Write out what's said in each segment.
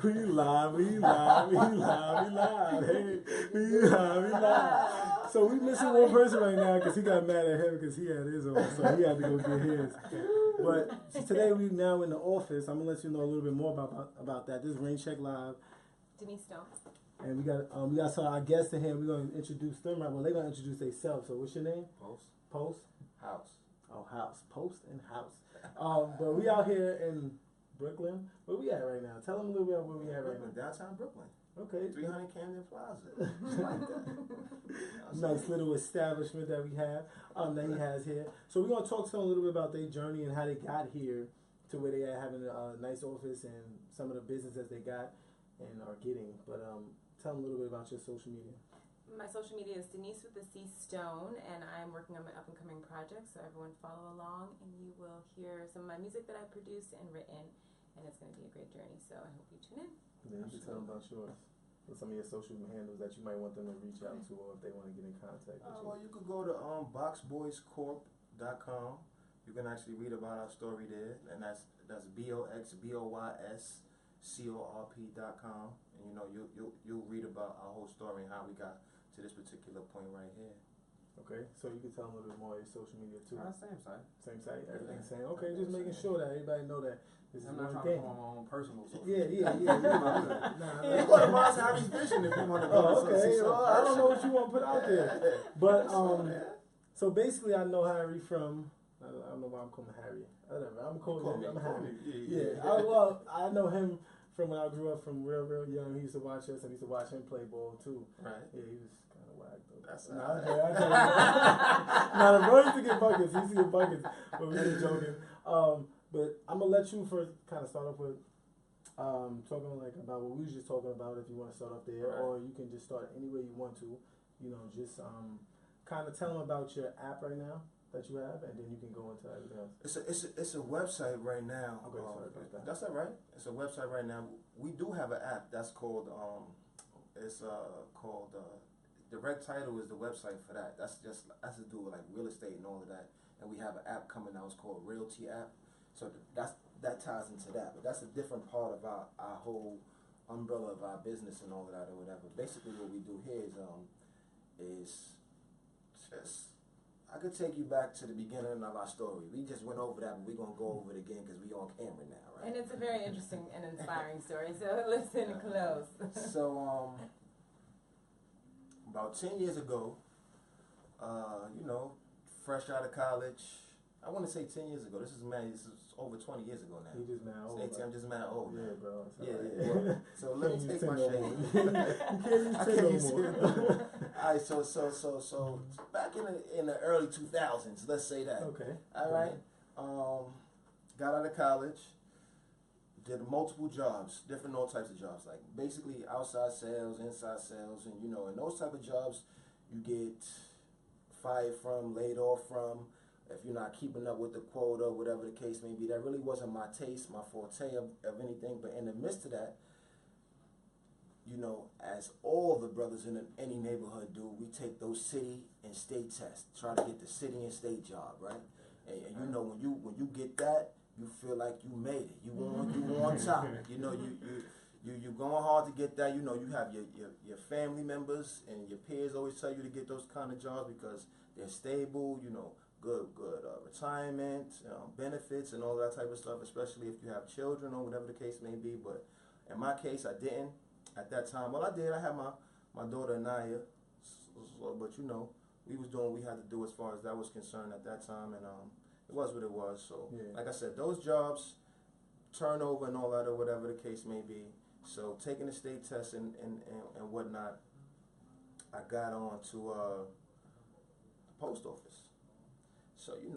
We live. Hey, we live. So we missing one person right now because he got mad at him because he had his on, so he had to go get his. But today we now in the office. I'm gonna let you know a little bit more about that. This is RAINCHECKLIve. Denice Stone. And we got some our guests in here. We're gonna introduce them right. Well, they're gonna introduce themselves. So what's your name? Post. House. Oh, House. Post and House. But we out here in Brooklyn. Where we at right now? Tell them a little bit about where we at right now. Downtown Brooklyn. Okay. 300 Camden Plaza. Just like that. Nice little establishment that we have, that he has here. So we're gonna talk to them a little bit about their journey and how they got here to where they are having a nice office and some of the businesses they got and are getting. But tell them a little bit about your social media. My social media is Denice with the C Stone, and I'm working on my up and coming project, so everyone follow along and you will hear some of my music that I produced and written, and it's going to be a great journey, so I hope you tune in. Yeah, you can tell them about yours. And some of your social handles that you might want them to reach out to, or if they want to get in contact with you. Well, you could go to boxboyscorp.com. You can actually read about our story there, and that's boxboyscorp.com, and you know you'll read about our whole story and how we got to this particular point right here. Okay, so you can tell them a little bit more of your social media too. Same site. Same site, everything's same. Okay, just making sure that everybody know that this is I'm not one trying thing. to call my own personal social. Yeah. You go to Mars Harry's Vision if you want to go. Oh, okay. Well, I don't know what you want to put out there, but so basically, I know Harry from. I don't know why I'm calling him Harry. Whatever. I'm calling him. I'm Harry. Yeah. I know him from when I grew up from real young. He used to watch us, and he used to watch him play ball too. Right. Yeah, he was kind of whack though. That's Now the bro used to get buckets. He used to get buckets, but we were joking. But I'm gonna let you first kind of start off with talking like about what we was just talking about. If you want to start up there, right. or you can just start any way you want to. You know, just kind of tell them about your app right now that you have, and then you can go into everything else. It's a website right now. Okay, sorry about that. That's all right. It's a website right now. We do have an app that's called direct title is the website for that. That's to do with like real estate and all of that. And we have an app coming out. It's called Realty app. So that ties into that. But that's a different part of our whole umbrella of our business and all of that or whatever. Basically, what we do here is just. I could take you back to the beginning of our story. We just went over that, but we're going to go over it again because we're on camera now, right? And it's a very interesting and inspiring story, so listen close. So, about 10 years ago, fresh out of college, I want to say 10 years ago. This is over 20 years ago now. You just mad old. I'm just mad old. Yeah, bro. Yeah. Well, so let me take my shade. I can't use it no more. All right, so back in the early 2000s, let's say that. Okay. All right. Got out of college, did multiple jobs, different all types of jobs, like basically outside sales, inside sales, and in those type of jobs, you get fired from, laid off from, if you're not keeping up with the quota, whatever the case may be. That really wasn't my taste, my forte of anything. But in the midst of that, as all the brothers in any neighborhood do, we take those city and state tests, try to get the city and state job, right? And when you get that, you feel like you made it. You on top. You going hard to get that. You have your family members and your peers always tell you to get those kind of jobs because they're stable. Good retirement, benefits, and all that type of stuff. Especially if you have children or whatever the case may be. But in my case, I didn't. At that time, well, I did. I had my daughter Anaya, but we was doing what we had to do as far as that was concerned at that time, and it was what it was. So, like I said, those jobs, turnover and all that, or whatever the case may be. So, taking the state test and whatnot, I got on to the post office. So you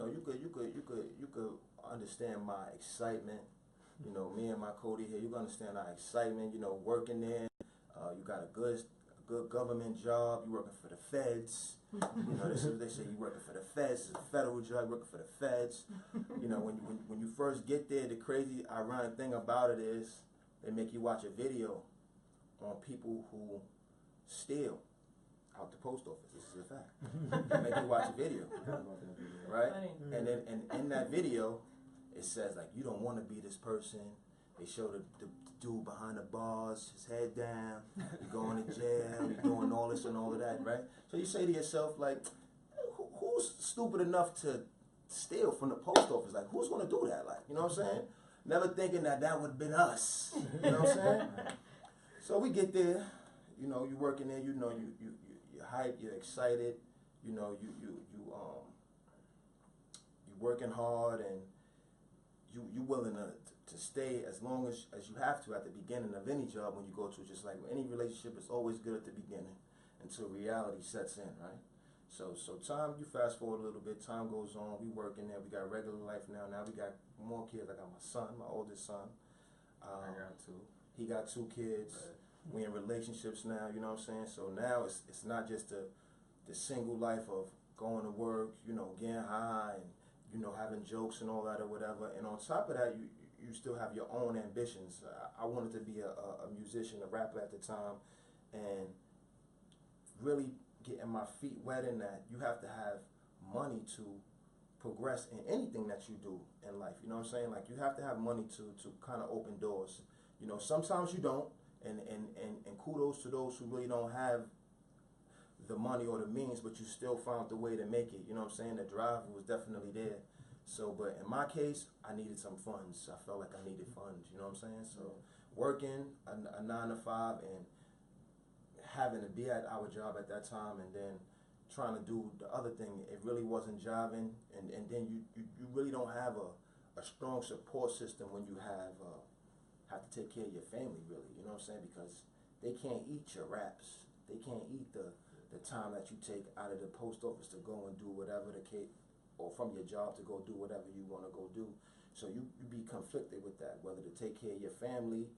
could understand my excitement. Me and my Cody here, you can understand our excitement, working there. You got a good government job, you working for the feds. They say you working for the feds, it's a federal job, working for the feds. When you first get there, the crazy, ironic thing about it is they make you watch a video on people who steal out the post office. This is a fact. They make you watch a video, right? And then in that video, it says like you don't want to be this person. They show the dude behind the bars, his head down, he going to jail, he doing all this and all of that, right? So you say to yourself, like, who's stupid enough to steal from the post office? Like, who's gonna do that? Like, you know what I'm saying? Never thinking that would have been us. You know what I'm saying? So we get there, you know, you working there, you know, you're hyped, you're excited, you know, you're working hard, and you're willing to stay as long as you have to at the beginning of any job when you go to. Just like any relationship, it's always good at the beginning until reality sets in, right? So time, you fast forward a little bit, time goes on, we working there, we got regular life now. Now we got more kids. I got my son, my oldest son. I got 2. He got 2 kids. Right. We in relationships now, you know what I'm saying? So now it's not just the single life of going to work, you know, getting high and, you know, having jokes and all that or whatever. And on top of that, you still have your own ambitions. I wanted to be a musician, a rapper at the time, and really getting my feet wet in that. You have to have money to progress in anything that you do in life. You know what I'm saying? Like, you have to have money to kind of open doors. You know, sometimes you don't, and kudos to those who really don't have the money or the means, but you still found the way to make it. You know what I'm saying? The drive was definitely there. So, but in my case, I needed some funds. I felt like I needed funds. You know what I'm saying? So, working a 9 to 5 and having to be at our job at that time, and then trying to do the other thing, it really wasn't jiving. And then you really don't have a strong support system when you have to take care of your family, really. You know what I'm saying? Because they can't eat your raps. They can't eat the time that you take out of the post office to go and do whatever the case, or from your job to go do whatever you want to go do. So you be conflicted with that, whether to take care of your family,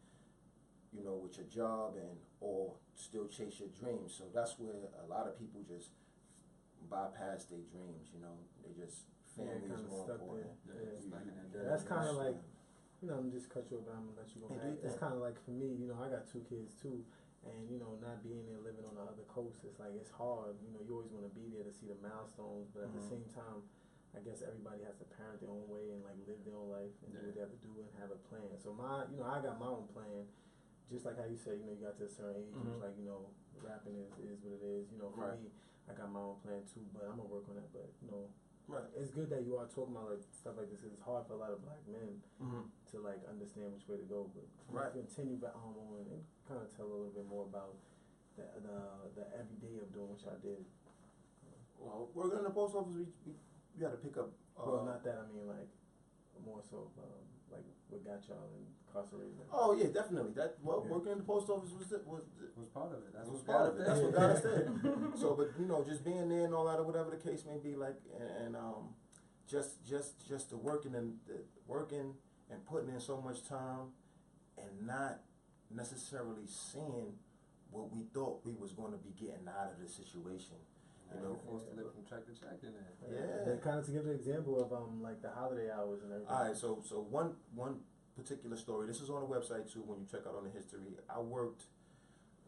you know, with your job, and or still chase your dreams. So that's where a lot of people just bypass their dreams. You know, they just, family is more important. That's kind of like, you know, I'm just cut you off, I'm gonna let you go back. It's kind of like for me, you know, I got 2 kids too, and you know, not being there, living on the other coast, it's like, it's hard. You know, you always want to be there to see the milestones, but at the same time, I guess everybody has to parent their own way and like live their own life and do what they have to do and have a plan. So you know, I got my own plan. Just like how you say, you know, you got to a certain age, it's like, you know, rapping is what it is. You know, for me, I got my own plan too, but I'm gonna work on that. But you know, it's good that you are talking about like stuff like this. It's hard for a lot of black men to like understand which way to go. But continue back on and kind of tell a little bit more about the everyday of doing what y'all did. Well, working in the post office, we had to pick up. Well, not that, I mean like more so like what got y'all incarcerated. Oh yeah, definitely. Working in the post office was part of it. That's was part of it. That's what got us there. So, but you know, just being there and all that, or whatever the case may be, like, and just the working and putting in so much time, and not necessarily seeing what we thought we was going to be getting out of the situation. You know, forced to live from check to check in there. Yeah. And kind of to give an example of like the holiday hours and everything. All right, so one particular story. This is on the website too. When you check out on the history, I worked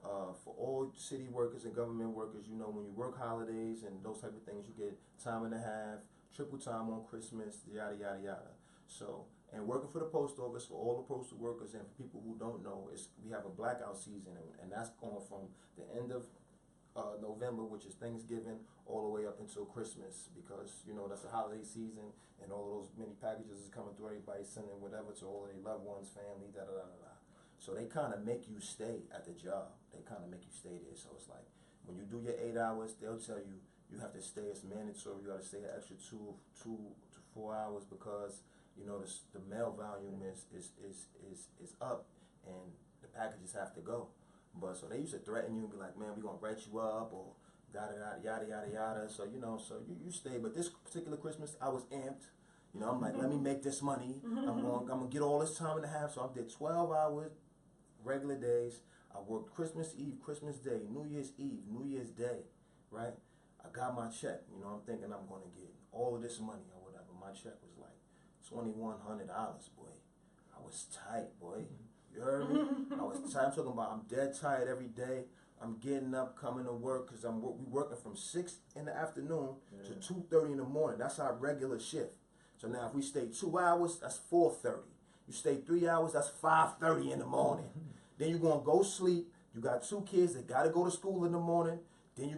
for all city workers and government workers. You know, when you work holidays and those type of things, you get time and a half, triple time on Christmas, yada yada yada. So, and working for the post office, for all the postal workers, and for people who don't know, we have a blackout season, and that's going from the end of November, which is Thanksgiving, all the way up until Christmas, because you know that's the holiday season, and all of those many packages is coming through. Everybody sending whatever to all their loved ones, family, da da da da. So they kind of make you stay at the job. They kind of make you stay there. So it's like when you do your 8 hours, they'll tell you you have to stay. It's mandatory. You got to stay an extra 2 to 4 hours because you know the mail volume is up and the packages have to go. But so they used to threaten you and be like, man, we're going to write you up or yada yada yada. So, you know, so you stay. But this particular Christmas, I was amped. You know, I'm like, let me make this money. I'm going to get all this time and a half. So I did 12 hours, regular days. I worked Christmas Eve, Christmas Day, New Year's Eve, New Year's Day, right? I got my check. You know, I'm thinking I'm going to get all of this money or whatever. My check was like $2,100, boy. I was tight, boy. You heard me? I was tired. I'm talking about I'm dead tired every day. I'm getting up, coming to work because we working from 6 in the afternoon to 2:30 in the morning. That's our regular shift. So now if we stay 2 hours, that's 4:30. You stay 3 hours, that's 5:30 in the morning. Then you're gonna go sleep. You got 2 kids that gotta go to school in the morning. Then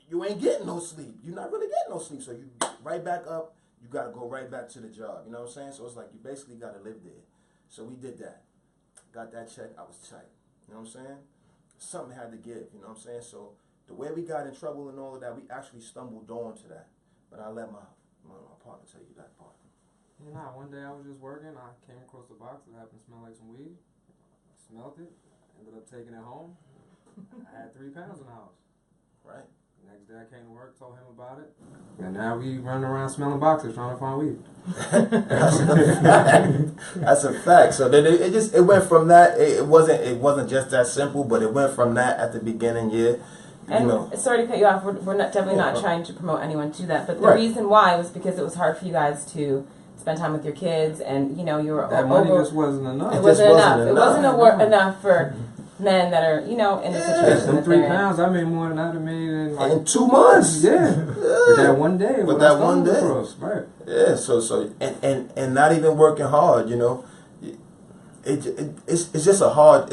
you ain't getting no sleep. You're not really getting no sleep. So you right back up, you gotta go right back to the job. You know what I'm saying? So it's like you basically gotta live there. So we did that. Got that check, I was tight. You know what I'm saying? Something had to give, you know what I'm saying? So the way we got in trouble and all of that, we actually stumbled on to that. But I let my partner tell you that part. You know, one day I was just working, I came across the box that happened to smell like some weed. I smelled it, ended up taking it home. I had 3 pounds in the house. Right. Next day I came to work, told him about it, and now we running around smelling boxes trying to find weed. That's a fact. So then it went from that. It wasn't just that simple, but it went from that at the beginning. Yeah. And sorry to cut you off. We're not, definitely not trying to promote anyone to that, but the reason why was because it was hard for you guys to spend time with your kids, and you were that money just wasn't enough. It wasn't enough. It wasn't enough for men that are in the situation. Some 3 pounds, I made more than I'd have made in 2 months. Yeah. But that one day. But that one day. Right. Yeah. So and not even working hard. It's just a hard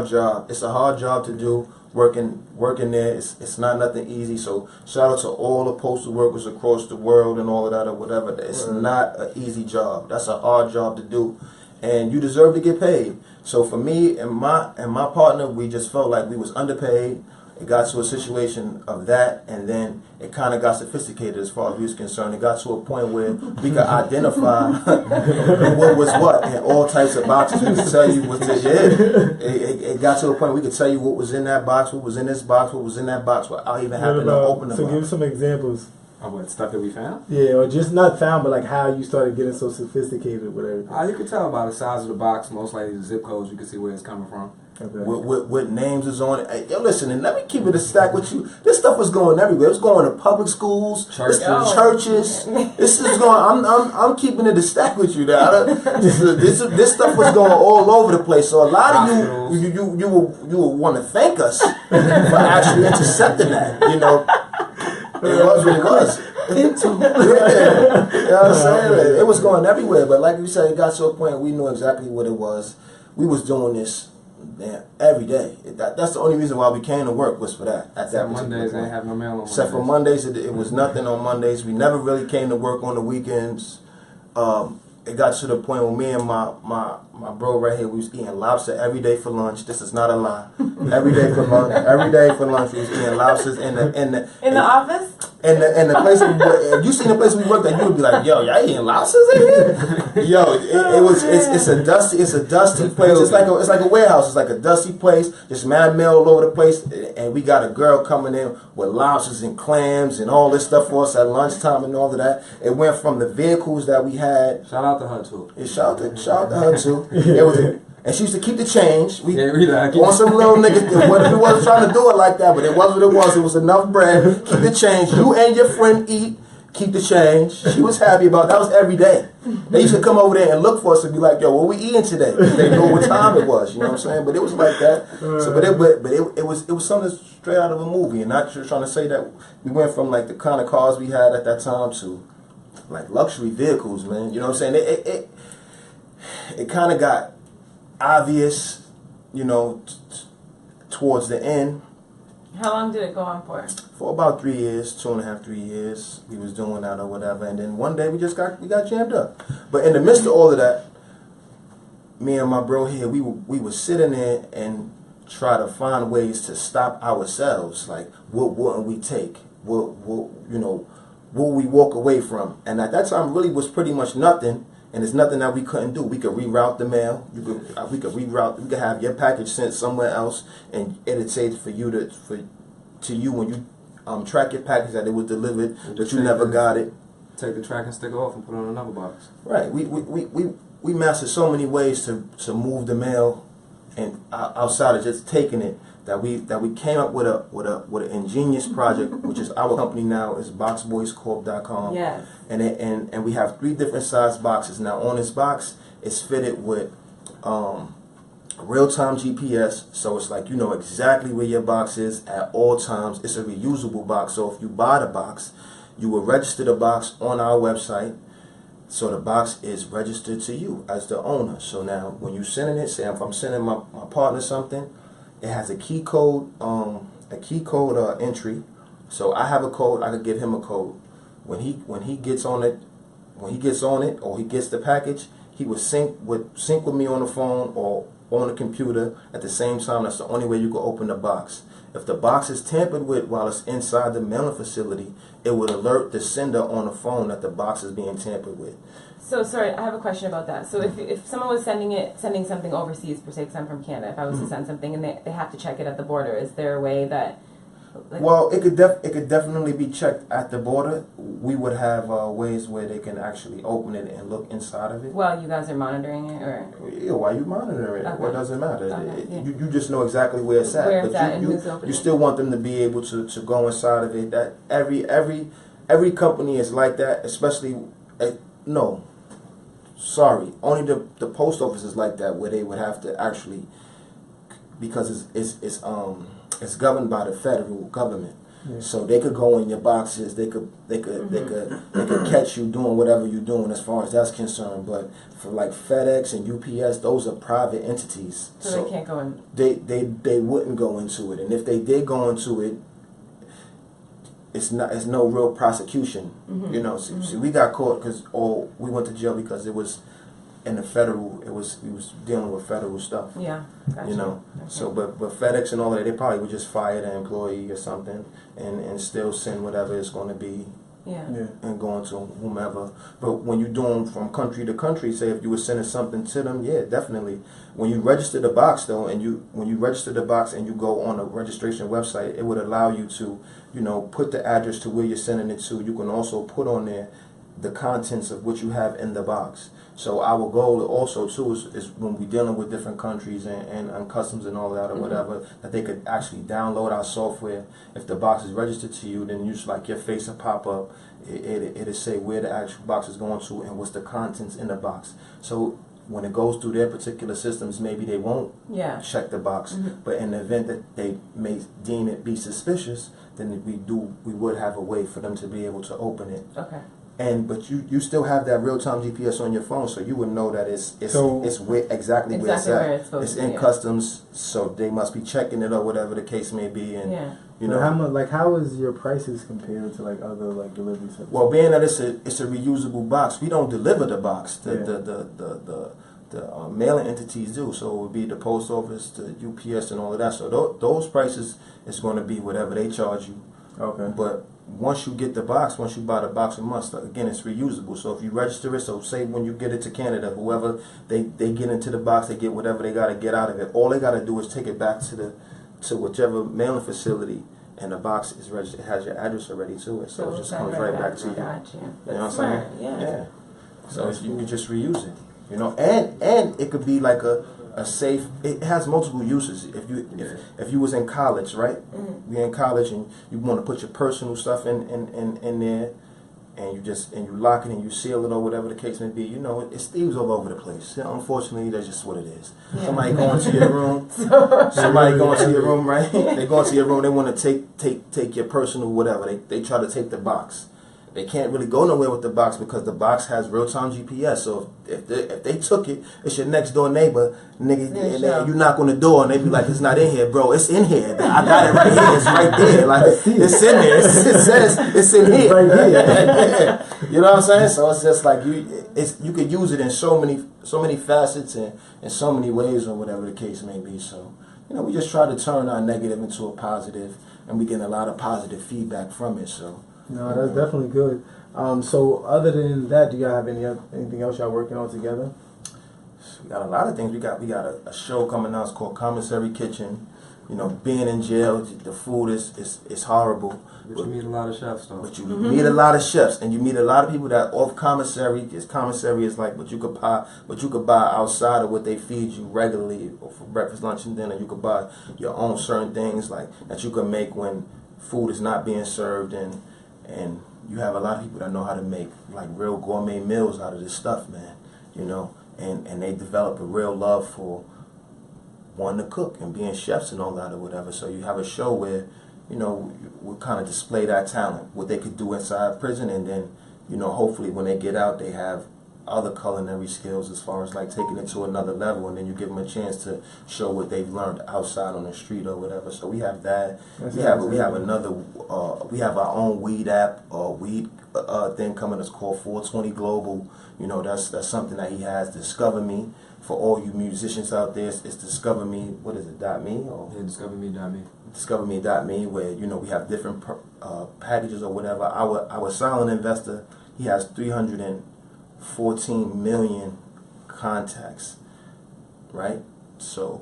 job. It's a hard job to do. Working there, it's not nothing easy. So shout out to all the postal workers across the world and all of that or whatever. It's not an easy job. That's a hard job to do, and you deserve to get paid. So for me and my partner, we just felt like we was underpaid. It got to a situation of that, and then it kind of got sophisticated as far as we was concerned. It got to a point where we could identify what was what in all types of boxes. We could tell you what's in it. It got to a point where we could tell you what was in that box, what was in this box, what was in that box, without even having to open the box. So give some examples. Of what, stuff that we found? Yeah, or just not found, but like how you started getting so sophisticated with everything. You can tell by the size of the box, most likely the zip codes, you can see where it's coming from. Okay. What names is on it. Hey, yo, listen, and let me keep it a stack with you. This stuff was going everywhere. It was going to public schools, churches. This is going. I'm keeping it a stack with you. This stuff was going all over the place. So a lot of you will want to thank us for actually intercepting that. It was what it was. You know what I'm saying? It was going everywhere. But like you said, it got to a point we knew exactly what it was. We was doing this. Man, every day. That's the only reason why we came to work was for that. At that Mondays, they have no mail on Mondays. Except for Mondays, it was nothing on Mondays. We never really came to work on the weekends. It got to the point where me and my bro right here, we was eating lobster every day for lunch. This is not a lie. Every day for lunch, we was eating lobsters in the office. And the place, if you seen the place we worked at, you would be like, "Yo, y'all eating lobsters in here?" Yo, it's a dusty place. It's like a warehouse. It's like a dusty place, just mad mail all over the place. And we got a girl coming in with lobsters and clams and all this stuff for us at lunchtime and all of that. It went from the vehicles that we had. Shout out to her too. Shout out to her too. And she used to keep the change. We like on some little niggas. We wasn't trying to do it like that, but it was what it was. It was enough bread. Keep the change. You and your friend eat. Keep the change. She was happy about it. That was every day. They used to come over there and look for us and be like, "Yo, what we eating today?" They know what time it was. You know what I'm saying? But it was like that. So, but it was something straight out of a movie, and not just trying to say that we went from like the kind of cars we had at that time to like luxury vehicles, man. You know what I'm saying? It kind of got obvious, towards the end. How long did it go on for? For about 3 years, 2.5, 3 years, we was doing that or whatever, and then one day we got jammed up. But in the midst of all of that, me and my bro here, we were sitting there and try to find ways to stop ourselves. Like, what wouldn't we take? What we walk away from? And at that time, really was pretty much nothing. And there's nothing that we couldn't do. We could reroute the mail. We could have your package sent somewhere else, and it'd say for you to you when you track your package that it was delivered, that you never got it. Take the tracking sticker off and put it on another box. Right. We mastered so many ways to move the mail, and outside of just taking it, that we came up with an ingenious project, which is our company now, is boxboyscorp.com. Yes. And we have 3 different size boxes. Now on this box, it's fitted with real-time GPS, so it's like you know exactly where your box is at all times. It's a reusable box, so if you buy the box, you will register the box on our website. So the box is registered to you as the owner. So now when you sending it, say if I'm sending my partner something, it has a key code entry. So I have a code, I could give him a code. When he gets on it, or he gets the package, he would sync with me on the phone or on the computer at the same time. That's the only way you can open the box. If the box is tampered with while it's inside the mailing facility, it would alert the sender on the phone that the box is being tampered with. So sorry, I have a question about that. So if someone was sending something overseas, per se, because I'm from Canada, if I was to send something and they have to check it at the border, is there a way that? Like, well, it could definitely be checked at the border. We would have ways where they can actually open it and look inside of it. Well, you guys are monitoring it, or? Yeah, why you monitoring it? Okay. What does it matter? Okay. You just know exactly where it's at. Where but it's at and who's opening you still want them to be able to go inside of it. That every company is like that, especially no. Sorry, only the post office is like that, where they would have to actually, because it's governed by the federal government. Yeah. So they could go in your boxes. They could catch you doing whatever you're doing as far as that's concerned. But for like FedEx and UPS, those are private entities. So they can't go in. They wouldn't go into it, and if they did go into it, it's no real prosecution. You know, see, we got caught because we went to jail because it was in the federal. We was dealing with federal stuff. Yeah, gotcha. You know, okay. So but FedEx and all of that, they probably would just fire the employee or something, and still send whatever it's going to be. Yeah. And going to whomever. But when you're doing from country to country, say if you were sending something to them, yeah, definitely. When you register the box though, and when you register the box and you go on a registration website, it would allow you to, you know, put the address to where you're sending it to. You can also put on there the contents of what you have in the box. So our goal also too is when we're dealing with different countries and customs and all that or whatever, that they could actually download our software. If the box is registered to you, then you just like your face will pop up. It'll say where the actual box is going to and what's the contents in the box. So when it goes through their particular systems, maybe they won't check the box. But in the event that they may deem it be suspicious, then we would have a way for them to be able to open it. Okay. But you still have that real-time GPS on your phone, so you would know that it's exactly where it's at. It's in customs, so they must be checking it or whatever the case may be. And you know, how is your prices compared to like other like delivery services? Well, being that it's a reusable box, we don't deliver the box. The mailing entities do. So it would be the post office, the UPS, and all of that. So those prices is going to be whatever they charge you. Okay. But once you get the box, once you buy the box a month, again, it's reusable. So if you register it, so say when you get it to Canada, whoever they get into the box, they get whatever they got to get out of it. All they got to do is take it back to whichever mailing facility, and the box is registered. It has your address already to it, so it just comes right back to you. Gotcha. You know what I'm saying? Yeah. So you can just reuse it. You know, and it could be like a safe. It has multiple uses. If you was in college, right? You're in college and you want to put your personal stuff in there, and you lock it and you seal it or whatever the case may be. You know, it's thieves all over the place. You know, unfortunately, that's just what it is. Yeah. Somebody go into your room. Somebody go into your room, right? They go into your room. They want to take your personal whatever. They try to take the box. They can't really go nowhere with the box because the box has real-time GPS. So if they took it, it's your next door neighbor, nigga, and you knock on the door and they be like, "It's not in here, bro. It's in here. I got it right here. It's right there. Like it's in there. It says it's in here. Right here." You know what I'm saying? So it's just like you could use it in so many facets and in so many ways or whatever the case may be. So you know, we just try to turn our negative into a positive, and we get a lot of positive feedback from it. So. No, that's definitely good. So other than that, do y'all have anything else y'all working on together? We got a lot of things. We got a show coming out. It's called Commissary Kitchen. You know, being in jail, the food is horrible. But you meet a lot of chefs, though. But you meet a lot of chefs, and you meet a lot of people that off commissary. Commissary is like what you could buy outside of what they feed you regularly or for breakfast, lunch, and dinner. You could buy your own certain things like that you can make when food is not being served, and you have a lot of people that know how to make like real gourmet meals out of this stuff, man. You know, and they develop a real love for wanting to cook and being chefs and all that or whatever. So you have a show where, you know, we kind of display that talent, what they could do inside prison, and then, you know, hopefully when they get out, they have other culinary skills as far as like taking it to another level, and then you give them a chance to show what they've learned outside on the street or whatever. So we have that. We have another. We have our own weed app or weed thing coming. It's called 420 Global. You know, that's something that he has. Discover Me. For all you musicians out there, it's Discover Me. What is it? .me or DiscoverMe.me. DiscoverMe.me, where you know we have different packages or whatever. Our silent investor, he has 314 million contacts, right? So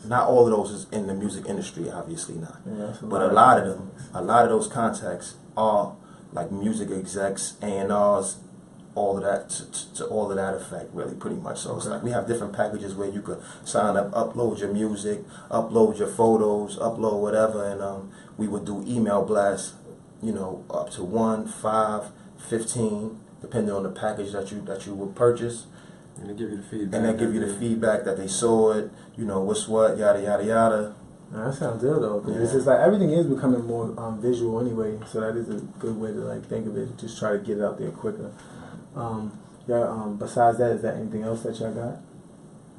not all of those is in the music industry, obviously not. Yeah, but a lot of those contacts are like music execs, A&Rs, all of that to all of that effect, really, pretty much. So it's like we have different packages where you could sign up, upload your music, upload your photos, upload whatever, and we would do email blasts, you know, up to 1, 5, 15, depending on the package that you would purchase. And they give you the feedback. And they give you the feedback that they saw it, you know, what's what, yada yada yada. That sounds good though. It's just like everything is becoming more visual anyway, so that is a good way to like think of it. Just try to get it out there quicker. Besides that, is there anything else that y'all got?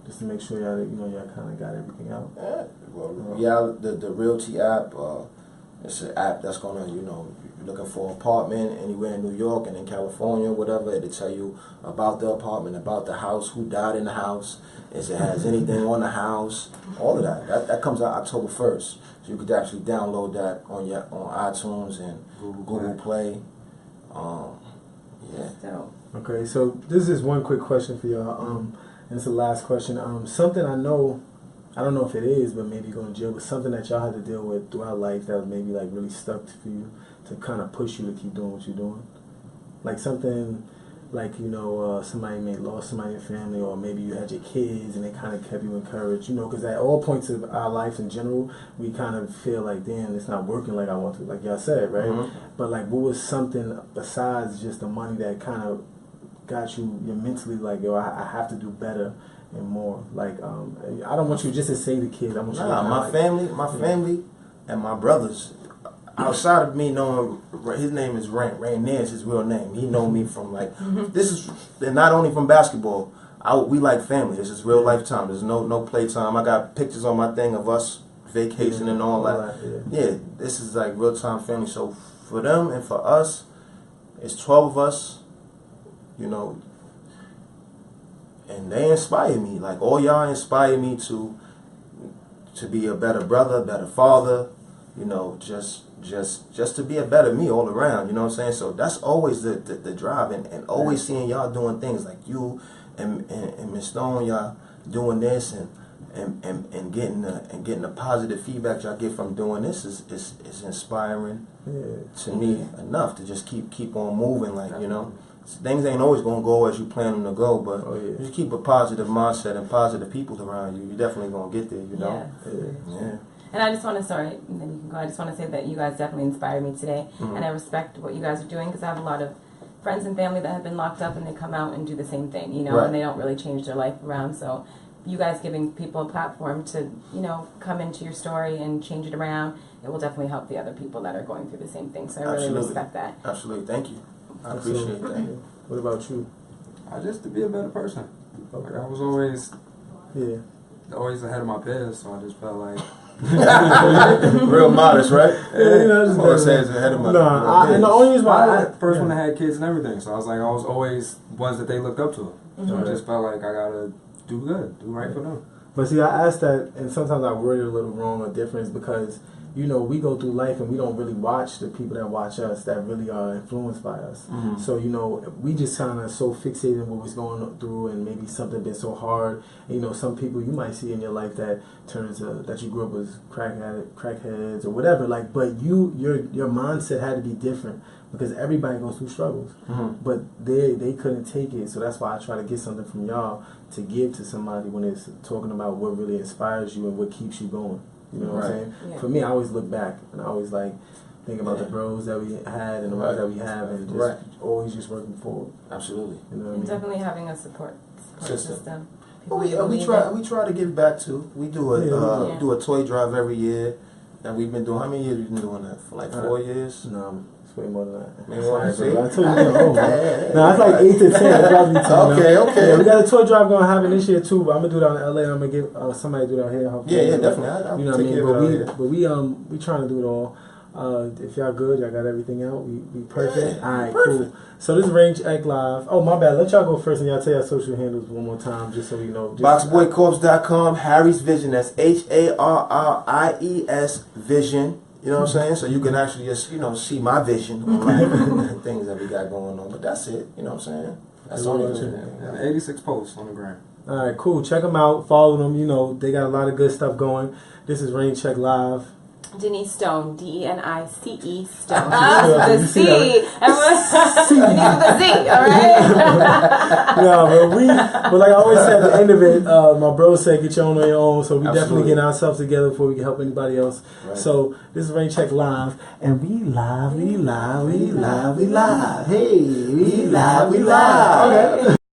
Just to make sure y'all kind of got everything out. The Realty app. It's an app that's gonna, you know, you're looking for an apartment anywhere in New York and in California, whatever. It'll tell you about the apartment, about the house, who died in the house, if it has anything on the house, all of that. That comes out October 1st. So you could actually download that on iTunes and Google Play. Okay, so this is one quick question for y'all. And it's the last question. Something I don't know if it is, but maybe going to jail, but something that y'all had to deal with throughout life that was maybe like really stuck for you to kind of push you to keep doing what you're doing. Like something like, you know, somebody may lost somebody in your family, or maybe you had your kids and they kind of kept you encouraged, you know, because at all points of our life in general, we kind of feel like, damn, it's not working like I want to, like y'all said, right? But like, what was something besides just the money that kind of got you, you're mentally like, yo, I have to do better and more. Like, I don't want you just to say the kids. I want you to my family and my brothers, outside of me knowing, his name is Rainier is his real name. He know me from like, this is, and not only from basketball, we like family. This is real life time. There's no playtime. I got pictures on my thing of us vacation and all that. Yeah, this is like real time family. So for them and for us, it's 12 of us, you know, and they inspire me. Like all y'all inspire me to be a better brother, better father, you know, just to be a better me all around, you know what I'm saying? So that's always the drive, and always seeing y'all doing things like you and Miss Stone, y'all doing this and getting the positive feedback y'all get from doing this is inspiring to me enough to just keep on moving, like, you know. Things ain't always gonna go as you plan them to go, but you keep a positive mindset and positive people around you, you're definitely gonna get there, you know. And I just want to, sorry, and then you can go. I just want to say that you guys definitely inspired me today, and I respect what you guys are doing, because I have a lot of friends and family that have been locked up, and they come out and do the same thing, you know, and they don't really change their life around. So you guys giving people a platform to, you know, come into your story and change it around, it will definitely help the other people that are going through the same thing. So I really respect that. Absolutely. Thank you. I appreciate that. What about you? Just to be a better person. Like, I was always ahead of my peers, so I just felt like real modest, right? Yeah, you know, just ahead of my and the only reason why I was the first one that had kids and everything, so I was always ones that they looked up to. So I just felt like I gotta do good, do right for them. But see, I asked that, and sometimes I word it a little wrong or different, because, you know, we go through life and we don't really watch the people that watch us that really are influenced by us. So, you know, we just kind of so fixated on what was going through, and maybe something been so hard. And, you know, some people you might see in your life that turns that you grew up as crackheads or whatever. Like, but your mindset had to be different, because everybody goes through struggles. But they couldn't take it. So that's why I try to get something from y'all to give to somebody when it's talking about what really inspires you and what keeps you going. You know what I'm saying? Yeah. For me, I always look back and I always like think about the bros that we had and the ones that we have, and just always just working forward. Absolutely. You know what I mean? Definitely having a support system. Well, we try to give back too. We do a toy drive every year, and we've been doing. How many years we've been doing that for? Like 4 years. No, It's way more than that. Maybe more than Sorry, bro. I told you you're old, man. No, it's like 8 to 10. It's probably 10. Okay. Yeah, we got a tour drive going to happen this year too, but I'm gonna do it out in LA. I'm gonna get somebody to do it out here. Yeah, definitely. I'll you know what I take mean? care of it out here. But we trying to do it all. If y'all good, y'all got everything out. We perfect. Yeah, all right, perfect. cool. So this is RAINCHECKLIve. Oh, my bad. Let y'all go first and y'all tell y'all social handles one more time, just so we know. Boxboycorpse.com, Harry's Vision. That's HARRIES Vision. You know what I'm saying? So you can actually just, see my vision on life, things that we got going on. But that's it. You know what I'm saying? That's all it is. 86 posts on the gram. All right, cool. Check them out. Follow them. You know, they got a lot of good stuff going. This is RAINCHECKLIve. Denice Stone, DENICE Stone. The C. Everyone, Denice with the Z, alright? Yeah, but like I always say at the end of it, my bro said get your own. So we definitely get ourselves together before we can help anybody else. Right. So this is RAINCHECKLIve, and we live. Hey, we live. Okay.